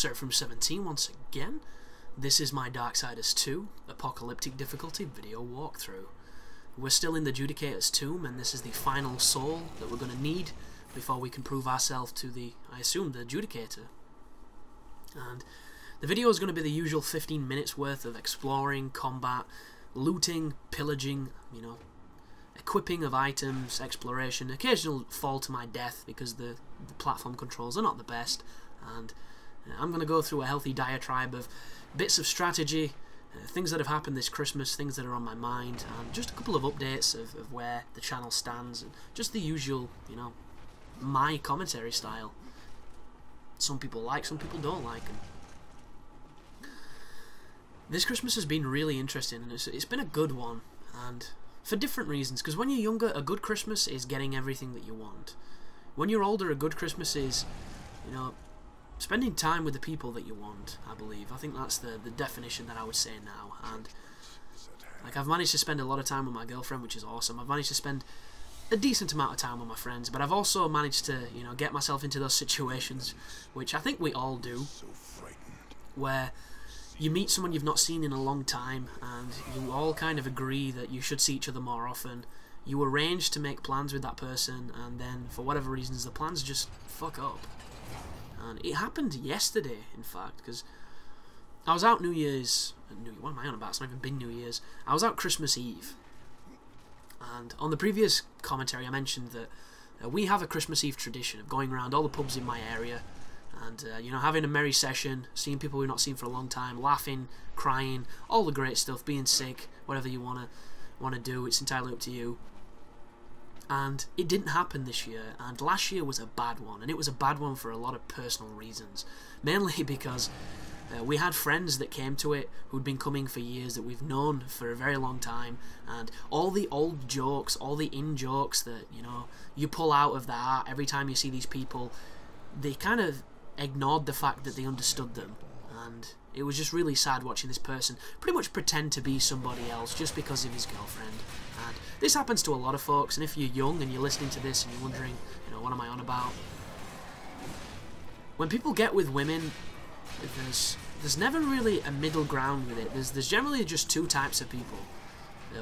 Seraph from 17 once again. This is my Darksiders 2 Apocalyptic difficulty video walkthrough. We're still in the Judicator's tomb, and this is the final soul that we're going to need before we can prove ourselves to the, I assume, the Judicator. And the video is going to be the usual 15 minutes worth of exploring, combat, looting, pillaging, you know, equipping of items, exploration, occasional fall to my death because the platform controls are not the best, and I'm going to go through a healthy diatribe of bits of strategy, things that have happened this Christmas, things that are on my mind, and just a couple of updates of where the channel stands, and just the usual, you know, my commentary style. Some people like, some people don't like. And this Christmas has been really interesting, and it's been a good one, and for different reasons, because when you're younger, a good Christmas is getting everything that you want. When you're older, a good Christmas is, you know, spending time with the people that you want, I believe. I think that's the definition that I would say now. And like, I've managed to spend a lot of time with my girlfriend, which is awesome. I've managed to spend a decent amount of time with my friends, but I've also managed to, you know, get myself into those situations, which I think we all do, where you meet someone you've not seen in a long time, and you all kind of agree that you should see each other more often. You arrange to make plans with that person, and then, for whatever reasons, the plans just fuck up. And it happened yesterday, in fact, because I was out what am I on about? It's not even been New Year's. I was out Christmas Eve. And on the previous commentary, I mentioned that we have a Christmas Eve tradition of going around all the pubs in my area, and you know, having a merry session, seeing people we've not seen for a long time, laughing, crying, all the great stuff, being sick, whatever you wanna do, it's entirely up to you. And it didn't happen this year, and last year was a bad one, and it was a bad one for a lot of personal reasons, mainly because we had friends that came to it who'd been coming for years, that we've known for a very long time, and all the old jokes, all the in-jokes that, you know, you pull out of that every time you see these people, they kind of ignored the fact that they understood them. And it was just really sad watching this person pretty much pretend to be somebody else just because of his girlfriend. And this happens to a lot of folks, and if you're young and you're listening to this and you're wondering, you know, what am I on about? When people get with women, there's never really a middle ground with it. There's generally just two types of people.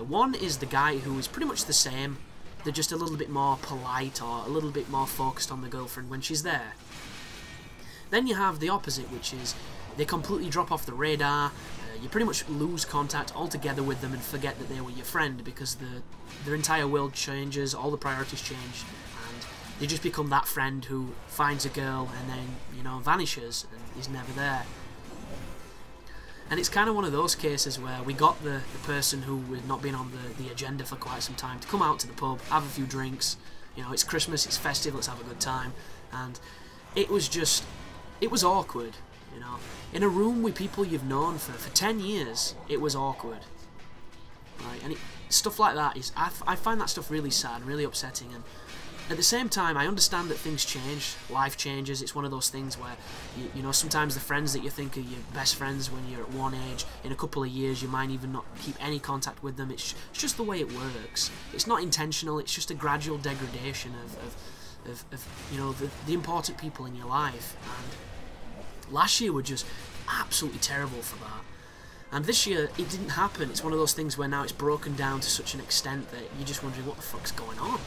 One is the guy who is pretty much the same, they're just a little bit more polite or a little bit more focused on the girlfriend when she's there. Then you have the opposite, which is they completely drop off the radar, you pretty much lose contact altogether with them and forget that they were your friend because their entire world changes, all the priorities change, and they just become that friend who finds a girl and then, you know, vanishes and is never there. And it's kind of one of those cases where we got the person who had not been on the agenda for quite some time to come out to the pub, have a few drinks, you know, it's Christmas, it's festive, let's have a good time, and it was awkward, you know. In a room with people you've known for 10 years, it was awkward. Right? And stuff like that is, I find that stuff really sad and really upsetting, and at the same time, I understand that things change, life changes, it's one of those things where, you know, sometimes the friends that you think are your best friends when you're at one age, in a couple of years you might even not keep any contact with them. It's just the way it works. It's not intentional, it's just a gradual degradation of you know, the important people in your life. And last year were just absolutely terrible for that. And this year, it didn't happen. It's one of those things where now it's broken down to such an extent that you're just wondering what the fuck's going on.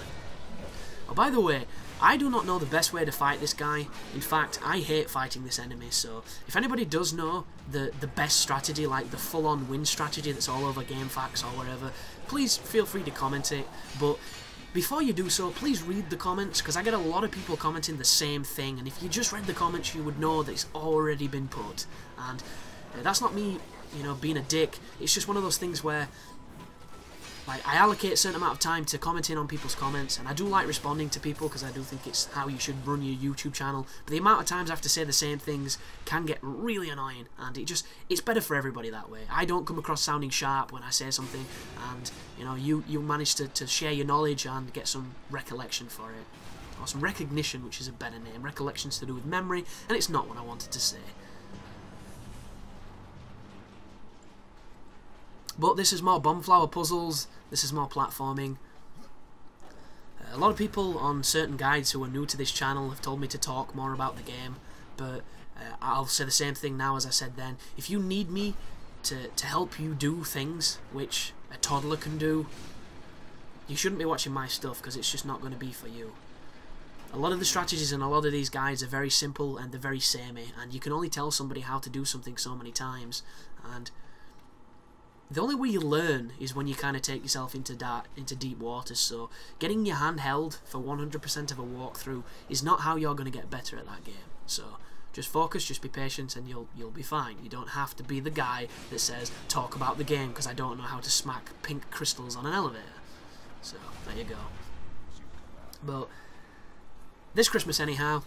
Oh, by the way, I do not know the best way to fight this guy. In fact, I hate fighting this enemy, so if anybody does know the best strategy, like the full-on win strategy that's all over GameFAQs or wherever, please feel free to comment it. But before you do so, please read the comments, because I get a lot of people commenting the same thing, and if you just read the comments, you would know that it's already been put. And that's not me, you know, being a dick. It's just one of those things where, like, I allocate a certain amount of time to commenting on people's comments, and I do like responding to people because I do think it's how you should run your YouTube channel, but the amount of times I have to say the same things can get really annoying, and it's better for everybody that way. I don't come across sounding sharp when I say something, and, you know, you manage to share your knowledge and get some recollection for it. Or some recognition, which is a better name. Recollection's to do with memory, and it's not what I wanted to say. But this is more bombflower puzzles, this is more platforming. A lot of people on certain guides who are new to this channel have told me to talk more about the game, but I'll say the same thing now as I said then. If you need me to help you do things which a toddler can do, you shouldn't be watching my stuff, because it's just not going to be for you. A lot of the strategies and a lot of these guides are very simple and they're very samey, and you can only tell somebody how to do something so many times, and the only way you learn is when you kind of take yourself into deep waters. So getting your hand held for 100% of a walkthrough is not how you're going to get better at that game. So just focus, just be patient, and you'll be fine. You don't have to be the guy that says, talk about the game because I don't know how to smack pink crystals on an elevator. So there you go. But this Christmas anyhow,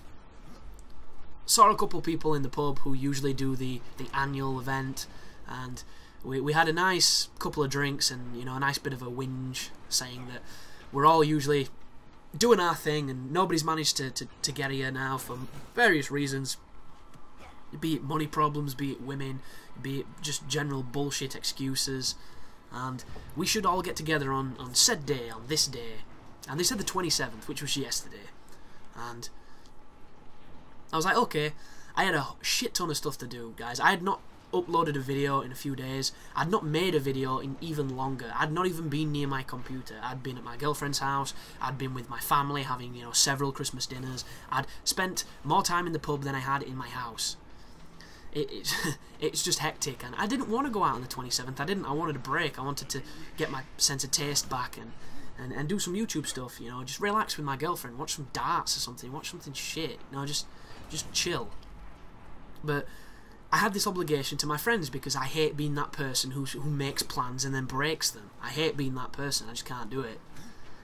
saw a couple people in the pub who usually do the annual event, and we had a nice couple of drinks and, you know, a nice bit of a whinge, saying that we're all usually doing our thing and nobody's managed to get here now for various reasons, be it money problems, be it women, be it just general bullshit excuses, and we should all get together on said day, on this day. And they said the 27th, which was yesterday, and I was like, okay. I had a shit ton of stuff to do, guys. I had not uploaded a video in a few days. I'd not made a video in even longer. I'd not even been near my computer. I'd been at my girlfriend's house. I'd been with my family having, you know, several Christmas dinners. I'd spent more time in the pub than I had in my house. It's just hectic, and I didn't want to go out on the 27th. I wanted a break. I wanted to get my sense of taste back and do some YouTube stuff, you know, just relax with my girlfriend, watch some darts or something, watch something shit, you know, just chill. But I had this obligation to my friends because I hate being that person who makes plans and then breaks them. I hate being that person. I just can't do it.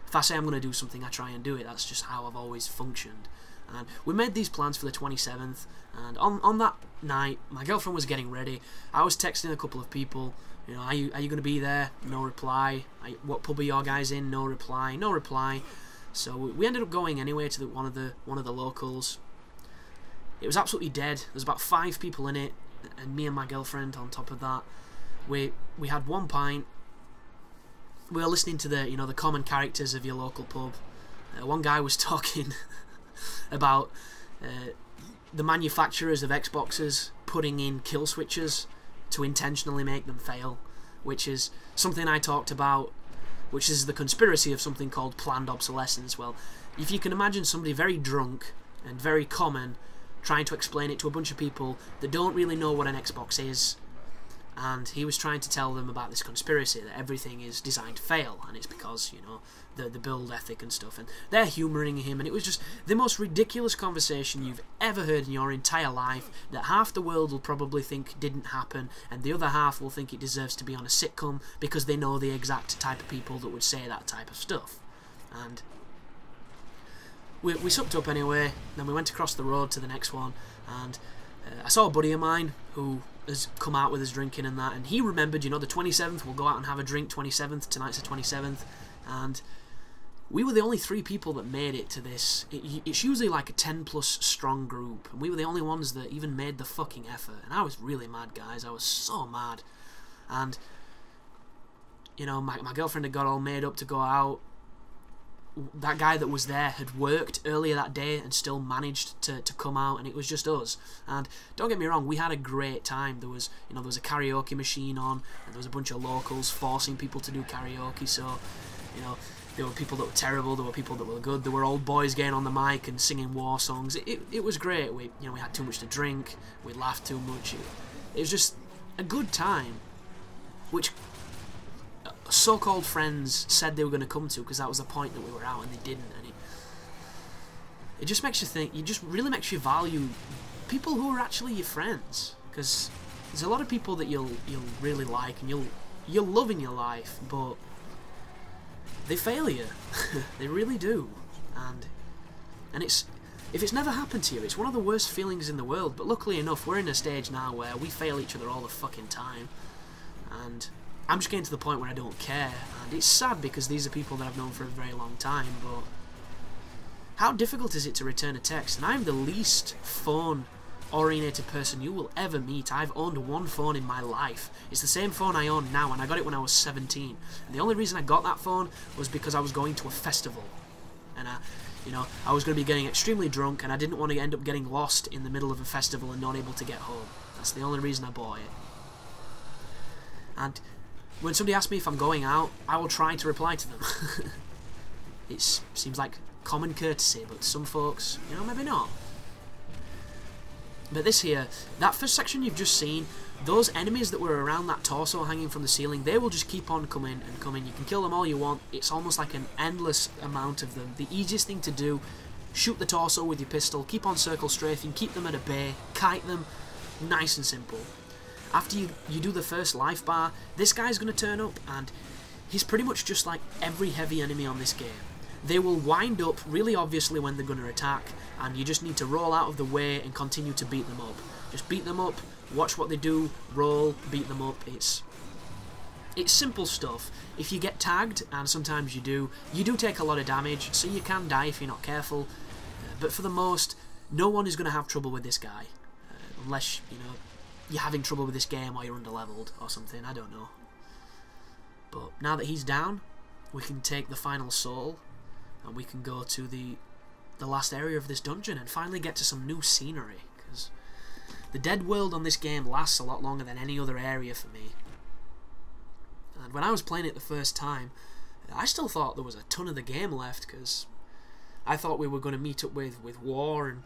If I say I'm going to do something, I try and do it. That's just how I've always functioned. And we made these plans for the 27th, and on that night, my girlfriend was getting ready. I was texting a couple of people, you know, are you going to be there? No reply. What pub are your guys in? No reply. No reply. So we ended up going anyway to one of the locals. It was absolutely dead. There's about 5 people in it, and me and my girlfriend on top of that. We had 1 pint. We were listening to the common characters of your local pub. One guy was talking about the manufacturers of Xboxes putting in kill switches to intentionally make them fail, which is something I talked about, which is the conspiracy of something called planned obsolescence. Well, if you can imagine somebody very drunk and very common trying to explain it to a bunch of people that don't really know what an Xbox is, and he was trying to tell them about this conspiracy that everything is designed to fail, and it's because, you know, the build ethic and stuff, and they're humouring him, and it was just the most ridiculous conversation you've ever heard in your entire life, that half the world will probably think didn't happen, and the other half will think it deserves to be on a sitcom because they know the exact type of people that would say that type of stuff. And we supped up anyway, then we went across the road to the next one, and I saw a buddy of mine who has come out with his drinking and that, and he remembered, you know, the 27th, we'll go out and have a drink, 27th, tonight's the 27th, and we were the only 3 people that made it to this. It's usually like a 10+ strong group, and we were the only ones that even made the fucking effort, and I was really mad, guys. I was so mad. And, you know, my girlfriend had got all made up to go out. That guy that was there had worked earlier that day and still managed to come out, and it was just us. And don't get me wrong, we had a great time. There was a karaoke machine on, and there was a bunch of locals forcing people to do karaoke. So, you know, there were people that were terrible, there were people that were good, there were old boys getting on the mic and singing war songs. It was great. We had too much to drink, we laughed too much. It was just a good time, which so-called friends said they were going to come to, because that was the point that we were out, and they didn't. And it just makes you think. It just really makes you value people who are actually your friends, because there's a lot of people that you'll really like and you'll love in your life, but they fail you. They really do. And if it's never happened to you, it's one of the worst feelings in the world. But luckily enough, we're in a stage now where we fail each other all the fucking time, and I'm just getting to the point where I don't care. And it's sad, because these are people that I've known for a very long time, but how difficult is it to return a text? And I'm the least phone-orientated person you will ever meet. I've owned 1 phone in my life. It's the same phone I own now, and I got it when I was 17. And the only reason I got that phone was because I was going to a festival. and I was going to be getting extremely drunk, and I didn't want to end up getting lost in the middle of a festival and not able to get home. That's the only reason I bought it. And when somebody asks me if I'm going out, I will try to reply to them. It seems like common courtesy, but some folks, maybe not. But this here, that first section you've just seen, those enemies that were around that torso hanging from the ceiling, they will just keep on coming and coming. You can kill them all you want. It's almost like an endless amount of them. The easiest thing to do, shoot the torso with your pistol, keep on circle strafing, keep them at a bay, kite them, nice and simple. After you do the first life bar, this guy's going to turn up, and he's pretty much just like every heavy enemy on this game. They will wind up really obviously when they're going to attack, and you just need to roll out of the way and continue to beat them up. Just beat them up, watch what they do, roll, beat them up. It's simple stuff. If you get tagged, and sometimes you do take a lot of damage, so you can die if you're not careful. But for the most, no one is going to have trouble with this guy. Unless, you're having trouble with this game or you're underleveled or something, I don't know. But now that he's down, we can take the final soul, and we can go to the last area of this dungeon and finally get to some new scenery, because the dead world on this game lasts a lot longer than any other area for me. And when I was playing it the first time, I still thought there was a ton of the game left, because I thought we were going to meet up with war, and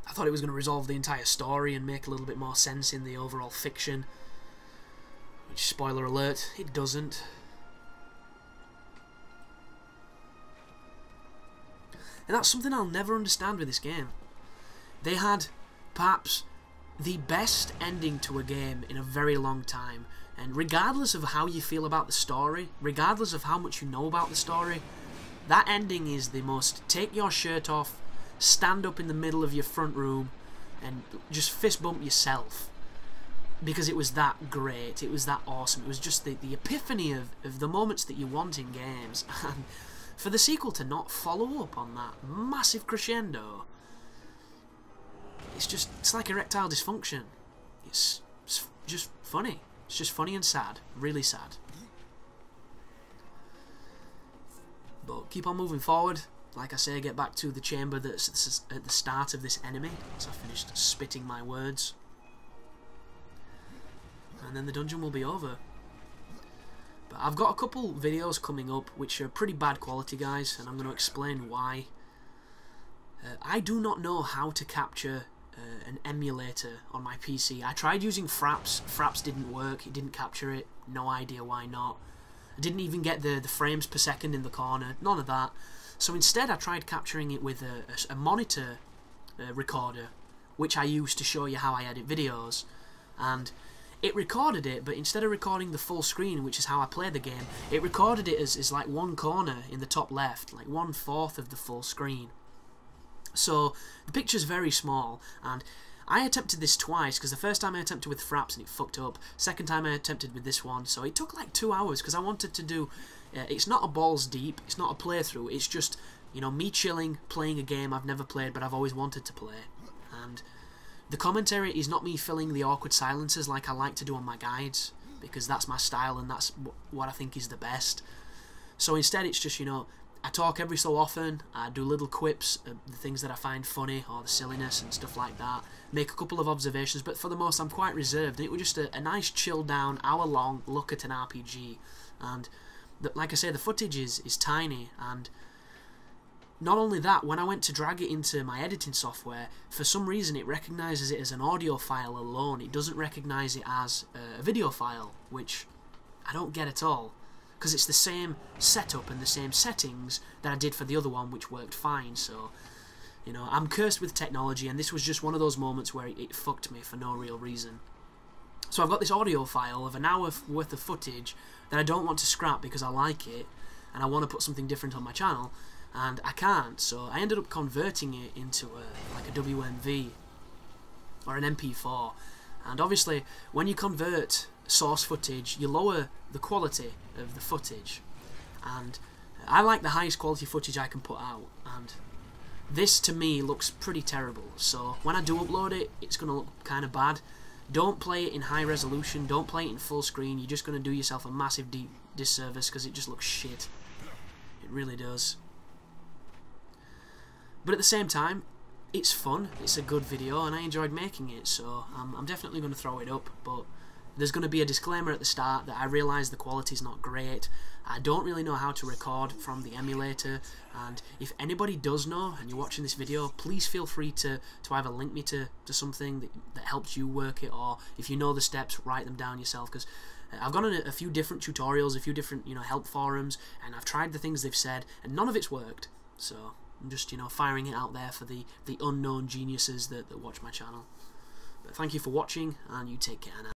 I thought it was going to resolve the entire story and make a little bit more sense in the overall fiction. Which, spoiler alert, it doesn't. And that's something I'll never understand with this game. They had perhaps the best ending to a game in a very long time, and regardless of how you feel about the story, regardless of how much you know about the story, that ending is the most take your shirt off, stand up in the middle of your front room and just fist bump yourself, because it was that great, it was that awesome. It was just the epiphany of the moments that you want in games. And for the sequel to not follow up on that massive crescendo, it's like erectile dysfunction. It's just funny. It's just funny and sad. Really sad. But keep on moving forward. Like I say, get back to the chamber that's at the start of this enemy. So I finished spitting my words. And then the dungeon will be over. But I've got a couple videos coming up which are pretty bad quality, guys, and I'm going to explain why. I do not know how to capture an emulator on my PC. I tried using Fraps. Fraps didn't work. It didn't capture it. No idea why not. I didn't even get the frames per second in the corner. None of that. So instead I tried capturing it with a monitor recorder, which I use to show you how I edit videos. And it recorded it, but instead of recording the full screen, which is how I play the game, it recorded it as like one corner in the top left, like 1/4 of the full screen. So the picture's very small, and I attempted this twice, because the first time I attempted with Fraps and it fucked up. Second time I attempted with this one, so it took like 2 hours, because I wanted to do... it's not a balls deep, it's not a playthrough, it's just, me chilling, playing a game I've never played but I've always wanted to play. And the commentary is not me filling the awkward silences like I like to do on my guides, because that's my style and that's what I think is the best. So instead it's just, I talk every so often, I do little quips, the things that I find funny, or the silliness and stuff like that, make a couple of observations, but for the most I'm quite reserved, and it was just a nice chilled down, hour-long look at an RPG. And like I say, the footage is tiny, and not only that, when I went to drag it into my editing software, for some reason it recognises it as an audio file alone. It doesn't recognise it as a video file, which I don't get at all, because it's the same setup and the same settings that I did for the other one, which worked fine. So, I'm cursed with technology, and this was just one of those moments where it fucked me for no real reason. So I've got this audio file of an hour worth of footage that I don't want to scrap because I like it, and I want to put something different on my channel, and I can't, so I ended up converting it into like a WMV or an MP4. And obviously when you convert source footage, you lower the quality of the footage, and I like the highest quality footage I can put out, and this to me looks pretty terrible. So when I do upload it, it's going to look kind of bad. Don't play it in high resolution, don't play it in full screen, you're just going to do yourself a massive disservice, because it just looks shit. It really does. But at the same time, it's fun, it's a good video, and I enjoyed making it, so I'm definitely going to throw it up. But there's going to be a disclaimer at the start that I realise the quality's not great. I don't really know how to record from the emulator, and if anybody does know and you're watching this video, please feel free to either link me to something that helps you work it, or if you know the steps, write them down yourself, because I've gone on a few different tutorials, a few different help forums, and I've tried the things they've said, and none of it's worked. So I'm just firing it out there for the unknown geniuses that watch my channel. But thank you for watching, and you take care now.